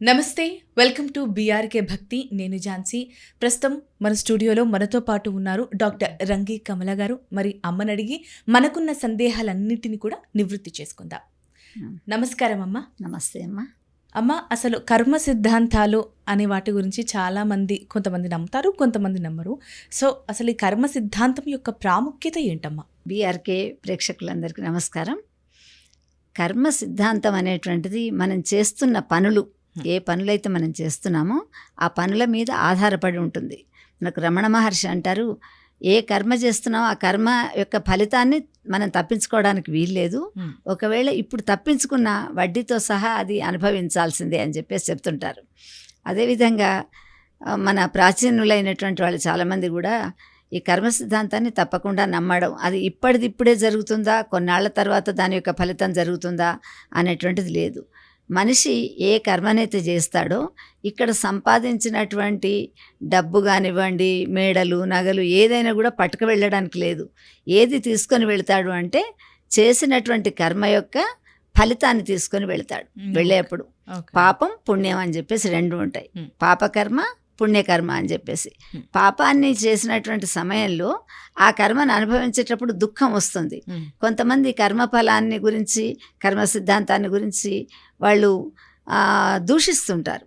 నమస్తే, welcome to BRK భక్తి. నేను ఝాన్సీ. ప్రస్తుతం మన స్టూడియోలో మనతో పాటు ఉన్నారు డాక్టర్ రంగి కమల గారు. మరి అమ్మని అడిగి మనకున్న సందేహాలన్నిటిని కూడా నివృత్తి చేసుకుందాం. నమస్కారం అమ్మ. నమస్తే అమ్మ. అమ్మ, అసలు కర్మ సిద్ధాంతాలు అనే వాటి గురించి చాలామంది, కొంతమంది నమ్ముతారు, కొంతమంది నమ్మరు. సో అసలు ఈ కర్మ సిద్ధాంతం యొక్క ప్రాముఖ్యత ఏంటమ్మా? బీఆర్కే ప్రేక్షకులందరికీ నమస్కారం. కర్మ సిద్ధాంతం అనేటువంటిది మనం చేస్తున్న పనులు, ఏ పనులైతే మనం చేస్తున్నామో ఆ పనుల మీద ఆధారపడి ఉంటుంది. మనకు రమణ మహర్షి అంటారు, ఏ కర్మ చేస్తున్నామో ఆ కర్మ యొక్క ఫలితాన్ని మనం తప్పించుకోవడానికి వీల్లేదు. ఒకవేళ ఇప్పుడు తప్పించుకున్న వడ్డీతో సహా అది అనుభవించాల్సిందే అని చెప్పేసి చెప్తుంటారు. అదేవిధంగా మన ప్రాచీనులైనటువంటి వాళ్ళు చాలామంది కూడా ఈ కర్మ సిద్ధాంతాన్ని తప్పకుండా నమ్మడం, అది ఇప్పుడే జరుగుతుందా, కొన్నాళ్ల తర్వాత దాని యొక్క ఫలితం జరుగుతుందా అనేటువంటిది లేదు. మనిషి ఏ కర్మనైతే చేస్తాడో ఇక్కడ సంపాదించినటువంటి డబ్బు కానివ్వండి, మేడలు, నగలు ఏదైనా కూడా పట్టుకు వెళ్ళడానికి లేదు. ఏది తీసుకొని వెళ్తాడు అంటే చేసినటువంటి కర్మ యొక్క ఫలితాన్ని తీసుకొని వెళ్తాడు. వెళ్ళేప్పుడు పాపం పుణ్యం అని చెప్పేసి రెండు ఉంటాయి. పాపకర్మ, పుణ్యకర్మ అని చెప్పేసి. పాపాన్ని చేసినటువంటి సమయంలో ఆ కర్మను అనుభవించేటప్పుడు దుఃఖం వస్తుంది. కొంతమంది కర్మఫలాన్ని గురించి, కర్మ సిద్ధాంతాన్ని గురించి వాళ్ళు దూషిస్తుంటారు.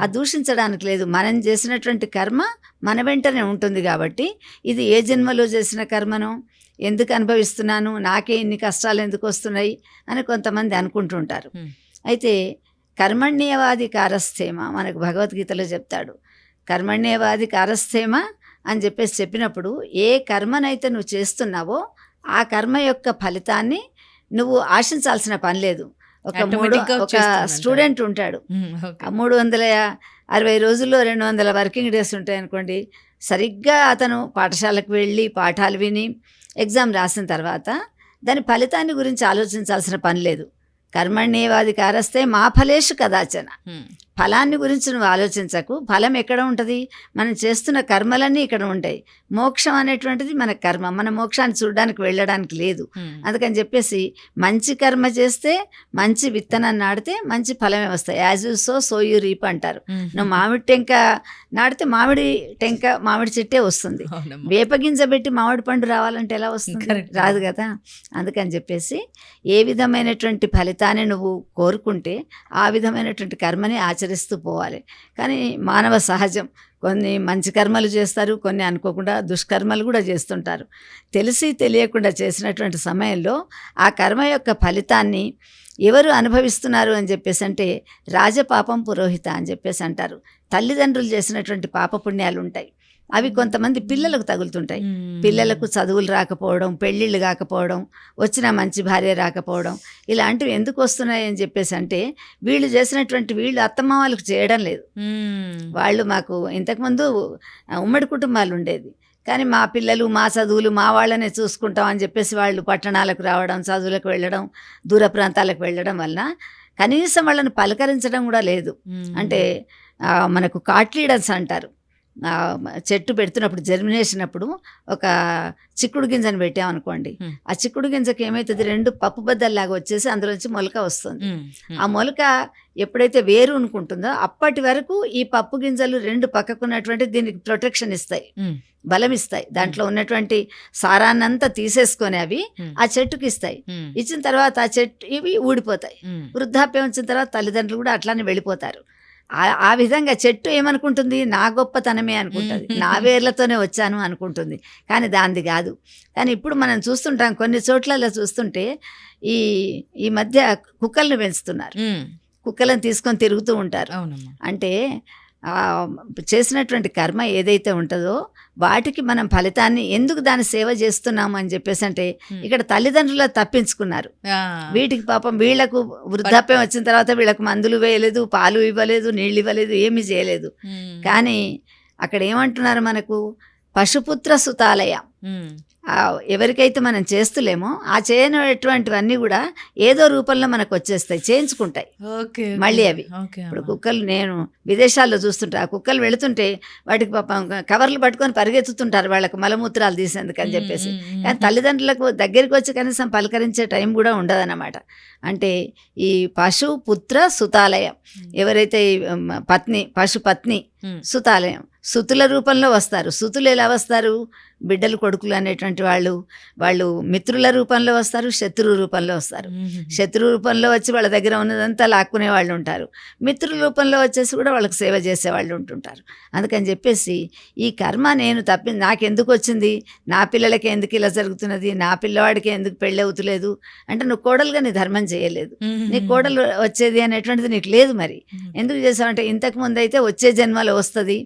ఆ దూషించడానికి లేదు. మనం చేసినటువంటి కర్మ మన వెంటనే ఉంటుంది కాబట్టి ఇది ఏ జన్మలో చేసిన కర్మను ఎందుకు అనుభవిస్తున్నాను, నాకే ఇన్ని కష్టాలు ఎందుకు వస్తున్నాయి అని కొంతమంది అనుకుంటుంటారు. అయితే కర్మణ్యవాది కారస్థేమ మనకు భగవద్గీతలో చెప్తాడు. కర్మణ్యవాది కారస్థేమ అని చెప్పేసి చెప్పినప్పుడు ఏ కర్మనైతే నువ్వు చేస్తున్నావో ఆ కర్మ యొక్క ఫలితాన్ని నువ్వు ఆశించాల్సిన పని లేదు. ఒక స్టూడెంట్ ఉంటాడు, 360 రోజుల్లో 200 వర్కింగ్ డేస్ ఉంటాయి అనుకోండి. సరిగ్గా అతను పాఠశాలకు వెళ్ళి పాఠాలు విని ఎగ్జామ్ రాసిన తర్వాత దాని ఫలితాన్ని గురించి ఆలోచించాల్సిన పని లేదు. కర్మణ్యేవాది కారస్తే మా ఫలేషు కదాచన. ఫలాన్ని గురించి నువ్వు ఆలోచించకు. ఫలం ఎక్కడ ఉంటుంది? మనం చేస్తున్న కర్మలన్నీ ఇక్కడ ఉంటాయి. మోక్షం అనేటువంటిది మన కర్మ, మన మోక్షాన్ని చూడడానికి వెళ్ళడానికి లేదు. అందుకని చెప్పేసి మంచి కర్మ చేస్తే, మంచి విత్తనాన్ని నాడితే మంచి ఫలమే వస్తాయి. As you so you reap అంటారు. నువ్వు మామిడి టెంక నాడితే మామిడి చెట్టే వస్తుంది. వేపగింజ పెట్టి మామిడి పండు రావాలంటే ఎలా వస్తుంది? రాదు కదా. అందుకని చెప్పేసి ఏ విధమైనటువంటి ఫలితాన్ని నువ్వు కోరుకుంటే ఆ విధమైనటువంటి కర్మని ఆచరిస్తూ పోవాలి. కానీ మానవ సహజం, కొన్ని మంచి కర్మలు చేస్తారు, కొన్ని అనుకోకుండా దుష్కర్మలు కూడా చేస్తుంటారు. తెలిసి తెలియకుండా చేసినటువంటి సమయంలో ఆ కర్మ యొక్క ఫలితాన్ని ఎవరు అనుభవిస్తున్నారు అని చెప్పేసి అంటే రాజపాపం పురోహిత అని చెప్పేసి అంటారు. తల్లిదండ్రులు చేసినటువంటి పాపపుణ్యాలు ఉంటాయి, అవి కొంతమంది పిల్లలకు తగులుతుంటాయి. పిల్లలకు చదువులు రాకపోవడం, పెళ్ళిళ్ళు కాకపోవడం, వచ్చిన మంచి భార్య రాకపోవడం, ఇలాంటివి ఎందుకు వస్తున్నాయి అని చెప్పేసి అంటే వీళ్ళు చేసినటువంటి వీళ్ళు అత్తమ్మ వాళ్ళకు చేయడం లేదు. వాళ్ళు మాకు ఇంతకుముందు ఉమ్మడి కుటుంబాలు ఉండేది, కానీ మా పిల్లలు మా చదువులు మా వాళ్ళనే చూసుకుంటాం అని చెప్పేసి వాళ్ళు పట్టణాలకు రావడం, చదువులకు వెళ్ళడం, దూర ప్రాంతాలకు వెళ్ళడం వలన కనీసం వాళ్ళని పలకరించడం కూడా లేదు. అంటే మనకు కాట్లీడర్స్ అంటారు. చెట్టు పెడుతున్నప్పుడు, జర్మినేషన్ అప్పుడు ఒక చిక్కుడు గింజను పెట్టామనుకోండి, ఆ చిక్కుడు గింజకి ఏమవుతుంది, 2 పప్పు బద్దల్లాగా వచ్చేసి అందులోంచి మొలక వస్తుంది. ఆ మొలక ఎప్పుడైతే వేరు అనుకుంటుందో అప్పటి వరకు ఈ పప్పు గింజలు 2 పక్కకున్నటువంటి దీనికి ప్రొటెక్షన్ ఇస్తాయి, బలం ఇస్తాయి. దాంట్లో ఉన్నటువంటి సారాన్నంతా తీసేసుకొని అవి ఆ చెట్టుకి ఇస్తాయి. ఇచ్చిన తర్వాత ఆ చెట్టు ఇవి ఊడిపోతాయి. వృద్ధాప్యం వచ్చిన తర్వాత తల్లిదండ్రులు కూడా అట్లానే వెళ్ళిపోతారు. ఆ విధంగా చెట్టు ఏమనుకుంటుంది, నా గొప్పతనమే అనుకుంటుంది, నా వేర్లతోనే వచ్చాను అనుకుంటుంది. కానీ దానిది కాదు. కానీ ఇప్పుడు మనం చూస్తుంటాం, కొన్ని చోట్లలో చూస్తుంటే ఈ మధ్య కుక్కలను పెంచుతున్నారు. కుక్కలను తీసుకొని తిరుగుతూ ఉంటారు. అంటే చేసినటువంటి కర్మ ఏదైతే ఉంటుందో వాటికి మనం ఫలితాన్ని ఎందుకు దాని సేవ చేస్తున్నాము అని చెప్పేసి అంటే ఇక్కడ తల్లిదండ్రులు తప్పించుకున్నారు. వీటికి పాపం వీళ్లకు వృద్ధాప్యం వచ్చిన తర్వాత వీళ్ళకు మందులు వేయలేదు, పాలు ఇవ్వలేదు, నీళ్ళు ఇవ్వలేదు, ఏమీ చేయలేదు. కానీ అక్కడ ఏమంటున్నారు, మనకు పశుపుత్ర సుతాలయ, ఎవరికైతే మనం చేస్తులేమో ఆ చేయనటువంటివన్నీ కూడా ఏదో రూపంలో మనకు వచ్చేస్తాయి, చేయించుకుంటాయి ఓకే మళ్ళీ అవి. ఇప్పుడు కుక్కలు నేను విదేశాల్లో చూస్తుంటా, ఆ కుక్కలు వెళుతుంటే వాటికి పాపం కవర్లు పట్టుకొని పరిగెత్తుతుంటారు వాళ్ళకి మలమూత్రాలు తీసేందుకు అని చెప్పేసి. కానీ తల్లిదండ్రులకు దగ్గరికి వచ్చి కనీసం పలకరించే టైం కూడా ఉండదన్నమాట. అంటే ఈ పశు పుత్ర సుతాలయం, ఎవరైతే ఈ పశుపత్ని సుతాలయం, సుతుల రూపంలో వస్తారు. సుతులు ఎలా వస్తారు? బిడ్డలు కొడుకులు అనేటువంటి వాళ్ళు మిత్రుల రూపంలో వస్తారు, శత్రువు రూపంలో వస్తారు. శత్రు రూపంలో వచ్చి వాళ్ళ దగ్గర ఉన్నదంతా లాక్కునే వాళ్ళు ఉంటారు, మిత్రుల రూపంలో వచ్చేసి కూడా వాళ్ళకి సేవ చేసే వాళ్ళు ఉంటుంటారు. అందుకని చెప్పేసి ఈ కర్మ నేను నాకెందుకు వచ్చింది, నా పిల్లలకి ఎందుకు ఇలా జరుగుతున్నది, నా పిల్లవాడికి ఎందుకు పెళ్ళి అవుతులేదు అంటే నువ్వు కోడలుగా నీ ధర్మం చేయలేదు, నీ కోడలు వచ్చేది అనేటువంటిది నీకు లేదు. మరి ఎందుకు చేసావంటే ఇంతకు ముందు అయితే వచ్చే జన్మలో వస్తుంది,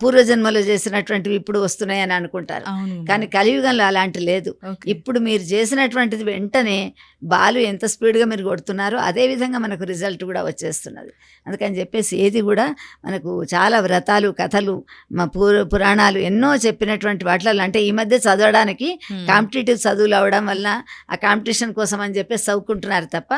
పూర్వజన్మలో చేసినటువంటివి ఇప్పుడు వస్తున్నాయని అనుకుంటారు. కానీ కలియుగంలో అలాంటి లేదు. ఇప్పుడు మీరు చేసినటువంటిది వెంటనే బాలు ఎంత స్పీడ్గా మీరు కొడుతున్నారో అదేవిధంగా మనకు రిజల్ట్ కూడా వచ్చేస్తున్నది. అందుకని చెప్పేసి ఏది కూడా మనకు చాలా వ్రతాలు కథలు పురాణాలు ఎన్నో చెప్పినటువంటి వాటిలో, అంటే ఈ మధ్య చదవడానికి కాంపిటేటివ్ చదువులు అవడం వల్ల ఆ కాంపిటీషన్ కోసం అని చెప్పేసి చదువుకుంటున్నారు తప్ప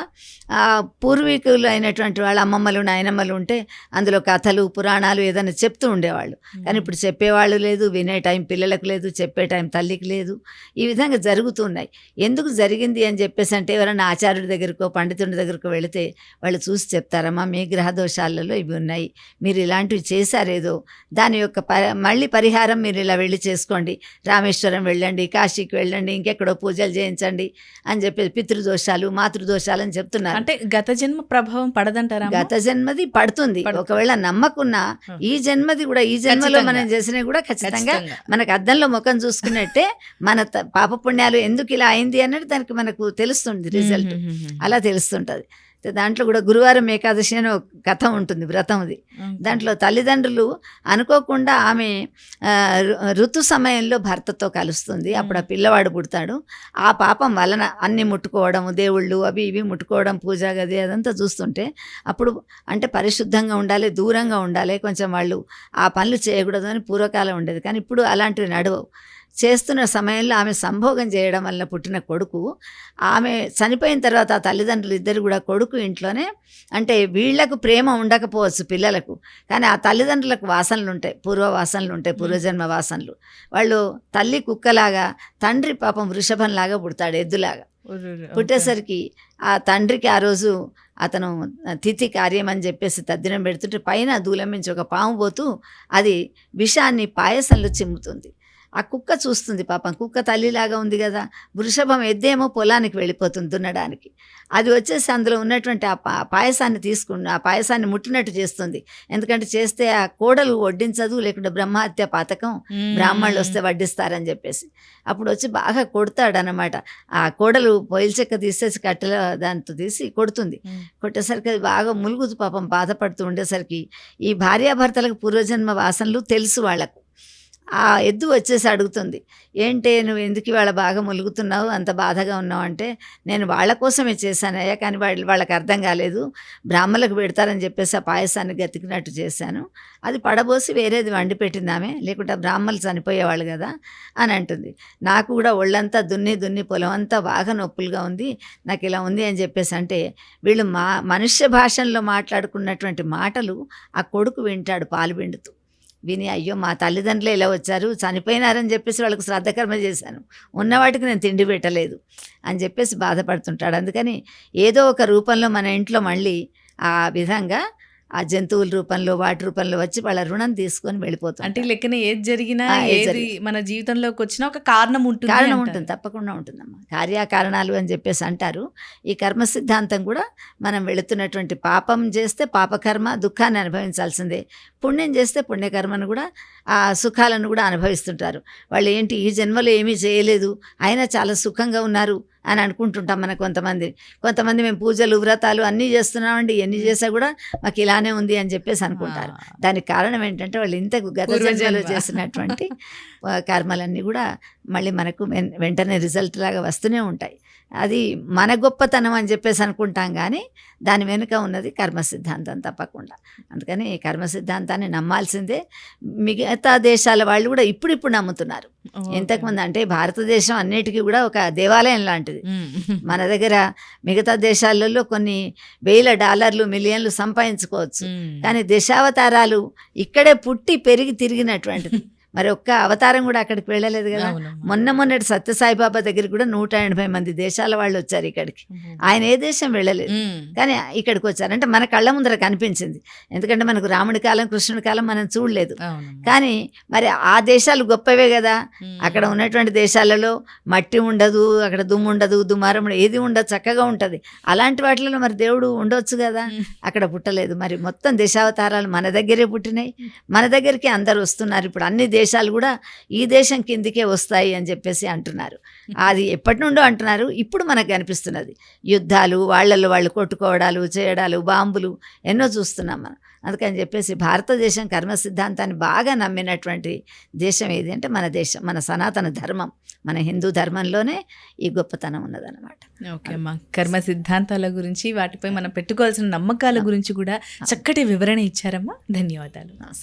పూర్వీకులు అయినటువంటి వాళ్ళ అమ్మమ్మలు నాయనమ్మలు ఉంటే అందులో కథలు పురాణాలు ఏదైనా చెప్తూ ఉండేవాళ్ళు. కానీ ఇప్పుడు చెప్పేవాళ్ళు లేదు, వినే టైం పిల్లలకు లేదు, చెప్పే టైం తల్లికి లేదు. ఈ విధంగా జరుగుతున్నాయి. ఎందుకు జరిగింది అని చెప్పేసి అంటే ఎవరైనా ఆచార్యుడి దగ్గరకో పండితుడి దగ్గరకో వెళితే వాళ్ళు చూసి చెప్తారమ్మా మీ గ్రహ దోషాలలో ఇవి ఉన్నాయి, మీరు ఇలాంటివి చేశారేదో దాని యొక్క మళ్ళీ పరిహారం మీరు ఇలా వెళ్ళి చేసుకోండి, రామేశ్వరం వెళ్ళండి, కాశీకి వెళ్ళండి, ఇంకెక్కడో పూజలు చేయించండి అని చెప్పి పితృదోషాలు మాతృదోషాలు అని చెప్తున్నారు. అంటే గత జన్మ ప్రభావం పడదంటారా? గత జన్మది పడుతుంది. ఒకవేళ నమ్మకున్నా ఈ జన్మది కూడా, ఈ జన్మలో మనం చేసినవి కూడా ఖచ్చితంగా మనకు అద్దంలో ముఖం చూసుకున్నట్టే మన పాపపుణ్యాలు ఎందుకు ఇలా అయింది అన్నది దానికి మనకు తెలుస్తుంది రిజల్ట్, అలా తెలుస్తుంటది. దాంట్లో కూడా గురువారం ఏకాదశి అని ఒక కథ ఉంటుంది, వ్రతంది. దాంట్లో తల్లిదండ్రులు అనుకోకుండా ఆమె ఋతు సమయంలో భర్తతో కలుస్తుంది. అప్పుడు ఆ పిల్లవాడు పుడతాడు. ఆ పాపం వలన అన్ని ముట్టుకోవడం, దేవుళ్ళు అవి ఇవి ముట్టుకోవడం, పూజా గది అదంతా చూస్తుంటే అప్పుడు అంటే పరిశుద్ధంగా ఉండాలి, దూరంగా ఉండాలి, కొంచెం వాళ్ళు ఆ పనులు చేయకూడదు అని పూర్వకాలం ఉండేది. కానీ ఇప్పుడు అలాంటివి నడవవు. చేస్తున్న సమయంలో ఆమె సంభోగం చేయడం వల్ల పుట్టిన కొడుకు, ఆమె చనిపోయిన తర్వాత ఆ తల్లిదండ్రులు ఇద్దరు కూడా కొడుకు ఇంట్లోనే, అంటే వీళ్లకు ప్రేమ ఉండకపోవచ్చు పిల్లలకు, కానీ ఆ తల్లిదండ్రులకు వాసనలు ఉంటాయి, పూర్వ వాసనలు ఉంటాయి, పూర్వజన్మ వాసనలు. వాళ్ళు తల్లి కుక్కలాగా, తండ్రి పాపం వృషభంలాగా పుడతాడు, ఎద్దులాగా. పుట్టేసరికి ఆ తండ్రికి ఆ రోజు అతను తిథి కార్యం అని చెప్పేసి తద్దినం పెడుతుంటే పైన దూలం నుంచి ఒక పాము పోతూ అది విషాన్ని పాయసంలో చిమ్ముతుంది. ఆ కుక్క చూస్తుంది, పాపం కుక్క తల్లిలాగా ఉంది కదా, వృషభం ఎద్దేమో పొలానికి వెళ్ళిపోతుంది దున్నడానికి. అది వచ్చేసి అందులో ఉన్నటువంటి ఆ పాయసాన్ని తీసుకుని ఆ పాయసాన్ని ముట్టినట్టు చేస్తుంది. ఎందుకంటే చేస్తే ఆ కోడలు వడ్డించదు, లేకుంటే బ్రహ్మహత్య పాతకం, బ్రాహ్మణులు వస్తే వడ్డిస్తారని చెప్పేసి. అప్పుడు వచ్చి బాగా కొడతాడనమాట. ఆ కోడలు పొయ్యిల చెక్క తీసేసి కట్టెల దాంతో తీసి కొడుతుంది. కొట్టేసరికి అది బాగా ములుగుతూ పాపం బాధపడుతూ ఉండేసరికి ఈ భార్యాభర్తలకు పూర్వజన్మ వాసనలు తెలుసు వాళ్ళకు. ఆ ఎద్దు వచ్చేసి అడుగుతుంది, ఏంటే నువ్వు ఎందుకు ఇవాళ బాగా ములుగుతున్నావు, అంత బాధగా ఉన్నావు అంటే, నేను వాళ్ళ కోసమే చేశానయ్యా, కానీ వాళ్ళకి అర్థం కాలేదు, బ్రాహ్మణులకు పెడతారని చెప్పేసి ఆ పాయసాన్ని గతికినట్టు చేశాను, అది పడబోసి వేరేది వండి పెట్టిందామే, లేకుంటే బ్రాహ్మణులు చనిపోయేవాళ్ళు కదా అని అంటుంది. నాకు కూడా ఒళ్ళంతా దున్ని పొలం అంతా బాగా నొప్పులుగా ఉంది, నాకు ఇలా ఉంది అని చెప్పేసి అంటే, వీళ్ళు మనుష్య భాషల్లో మాట్లాడుకున్నటువంటి మాటలు ఆ కొడుకు వింటాడు పాలు పిండుతూ. విని అయ్యో మా తల్లిదండ్రులు ఇలా వచ్చారు, చనిపోయినారని చెప్పేసి వాళ్ళకి శ్రాద్ధకర్మ చేశాను, ఉన్నవాటికి నేను తిండి పెట్టలేదు అని చెప్పేసి బాధపడుతుంటాడు. అందుకని ఏదో ఒక రూపంలో మన ఇంట్లో మళ్ళీ ఆ విధంగా ఆ జంతువుల రూపంలో వాటి రూపంలో వచ్చి వాళ్ళ రుణం తీసుకొని వెళ్ళిపోతుంది. అంటే లెక్కన ఏది జరిగినా ఏది మన జీవితంలోకి వచ్చినా ఒక కారణం ఉంటుంది, తప్పకుండా ఉంటుందమ్మా. కార్యకారణాలు అని చెప్పేసి అంటారు. ఈ కర్మ సిద్ధాంతం కూడా మనం వెళుతున్నటువంటి పాపం చేస్తే పాపకర్మ దుఃఖాన్ని అనుభవించాల్సిందే, పుణ్యం చేస్తే పుణ్యకర్మను కూడా ఆ సుఖాలను కూడా అనుభవిస్తుంటారు. వాళ్ళు ఏంటి ఈ జన్మలో ఏమీ చేయలేదు అయినా చాలా సుఖంగా ఉన్నారు అని అనుకుంటుంటాం. మన కొంతమంది మేము పూజలు వ్రతాలు అన్నీ చేస్తున్నామండి, ఎన్ని చేసా కూడా మాకు ఇలానే ఉంది అని చెప్పేసి అనుకుంటారు. దానికి కారణం ఏంటంటే వాళ్ళు ఇంత గత జన్మలో చేసినటువంటి కర్మలన్నీ కూడా మళ్ళీ మనకు వెంటనే రిజల్ట్ లాగా వస్తూనే ఉంటాయి. అది మన గొప్పతనం అని చెప్పేసి అనుకుంటాం, కానీ దాని వెనుక ఉన్నది కర్మ సిద్ధాంతం తప్పకుండా. అందుకని కర్మ సిద్ధాంతాన్ని నమ్మాల్సిందే. మిగతా దేశాల వాళ్ళు కూడా ఇప్పుడిప్పుడు నమ్ముతున్నారు. ఇంతకుముందు అంటే భారతదేశం అన్నిటికీ కూడా ఒక దేవాలయం లాంటిది. మన దగ్గర మిగతా దేశాలలో కొన్ని $1,000 మిలియన్లు సంపాదించుకోవచ్చు, కానీ దశావతారాలు ఇక్కడే పుట్టి పెరిగి తిరిగినటువంటిది. మరి ఒక్క అవతారం కూడా అక్కడికి వెళ్ళలేదు కదా. మొన్నటి సత్యసాయిబాబా దగ్గరికి కూడా 180 మంది దేశాల వాళ్ళు వచ్చారు ఇక్కడికి. ఆయన ఏ దేశం వెళ్ళలేదు, కానీ ఇక్కడికి వచ్చారు. అంటే మన కళ్ళ ముందర కనిపించింది. ఎందుకంటే మనకు రాముడి కాలం కృష్ణుడి కాలం మనం చూడలేదు, కానీ మరి ఆ దేశాలు గొప్పవే కదా. అక్కడ ఉన్నటువంటి దేశాలలో మట్టి ఉండదు, అక్కడ దుమ్ము ఉండదు, దుమారం ఏది ఉండదు, చక్కగా ఉంటుంది. అలాంటి వాటిలో మరి దేవుడు ఉండొచ్చు కదా, అక్కడ పుట్టలేదు. మరి మొత్తం దశావతారాలు మన దగ్గరే పుట్టినాయి, మన దగ్గరికి అందరు వస్తున్నారు. ఇప్పుడు అన్ని దేశాలు కూడా ఈ దేశం కిందికే వస్తాయి అని చెప్పేసి అంటున్నారు. అది ఎప్పటి నుండో అంటున్నారు, ఇప్పుడు మనకు కనిపిస్తున్నది. యుద్ధాలు, వాళ్ళల్లో వాళ్ళు కొట్టుకోవడాలు, చేయడాలు, బాంబులు ఎన్నో చూస్తున్నాం మనం. అందుకని చెప్పేసి భారతదేశం కర్మ సిద్ధాంతాన్ని బాగా నమ్మినటువంటి దేశం ఏది అంటే మన దేశం, మన సనాతన ధర్మం, మన హిందూ ధర్మంలోనే ఈ గొప్పతనం ఉన్నదన్నమాట. ఓకే అమ్మా, కర్మ సిద్ధాంతాల గురించి, వాటిపై మనం పెట్టుకోవాల్సిన నమ్మకాల గురించి కూడా చక్కటి వివరణ ఇచ్చారమ్మా. ధన్యవాదాలు. నమస్కారం.